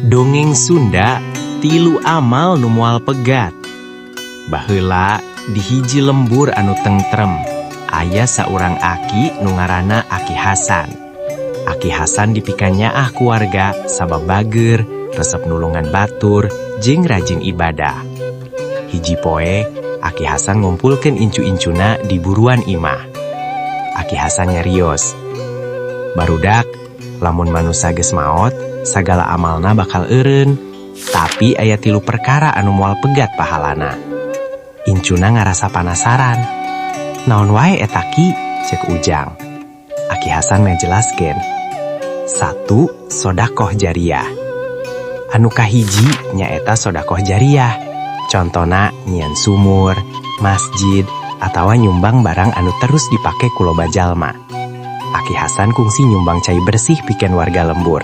Dongeng Sunda tilu amal nu moal pegat. Baheula di hiji lembur anu tentrem aya saurang aki nu ngaranna Aki Hasan. Aki Hasan dipikannya keluarga sabab bager, resep nulungan batur, jeung rajin ibadah. Hiji poe Aki Hasan ngumpulkeun incu-incuna di buruan imah. Aki Hasan nyarios, "Barudak, lamun manusia geus maot, sagala amalna bakal eureun, tapi aya tilu perkara anu moal pegat pahalana." Incuna ngarasa penasaran. "Naon wae eta Ki?" cek Ujang. Aki Hasan ngajelaskeun, 1. Sodakoh jariyah. Anu kahiji nyaeta sodakoh jariyah. Contona nyieun sumur, masjid, atawa nyumbang barang anu terus dipake ku loba jalma. Aki Hasan kungsi nyumbang cai bersih pikeun warga lembur.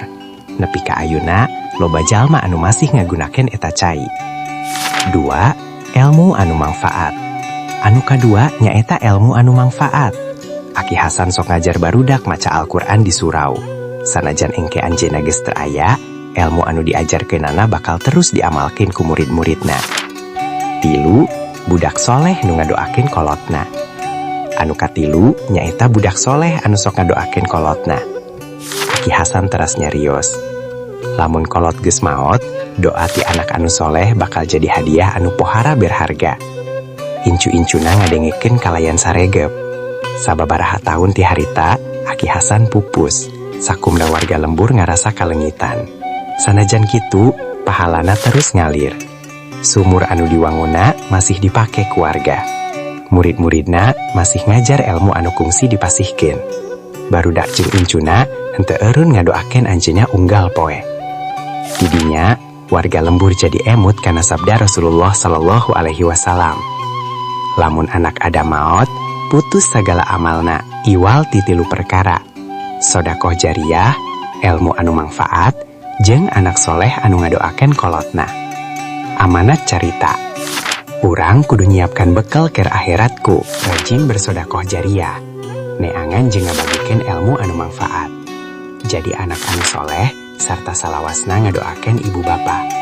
Nepi ka ayeuna loba jalma anu masih ngagunakeun eta cai. 2. Ilmu anu manfaat. Anu kadua nyaeta ilmu anu manfaat. Aki Hasan sok ngajar barudak maca Al-Qur'an di surau. Sanajan engke anjeunna geus teu aya, ilmu anu diajarkeunana bakal terus diamalkeun ku murid-muridna. 3. Budak soleh nu ngadoakeun kolotna. Anu katilu nyaeta budak soleh anu sok ngadoakeun kolotna. Aki Hasan teras nyarios, lamun kolot geus maot, doa ti anak anu soleh bakal jadi hadiah anu pohara berharga. Incu-incuna ngadengekeun kalayan saregep. Sababaraha taun ti harita, Aki Hasan pupus. Sakumna warga lembur ngarasa kalengitan. Sanajan kitu, pahalana terus ngalir. Sumur anu diwangunna masih dipake ku warga. Murid-muridna masih ngajar ilmu anu kungsi dipasihkeun. Barudak jeung incuna henteu eureun ngadoakeun anjeunna unggal poe. Tidinya warga lembur jadi emut kana sabda Rasulullah Shallallahu Alaihi Wasallam. Lamun anak ada maot, putus sagala amalna, iwal titilu perkara. Sodakoh jariyah, ilmu anu manfaat, jeung anak soleh anu ngadoakeun kolotna. Amanat carita, urang kudu nyiapkan bekal keur akhiratku, rajin bersodakoh jariyah, neangan jeung ngabagikeun ilmu anu manfaat. Jadi anak anu soleh, sarta salawasna ngadoakeun ibu bapa.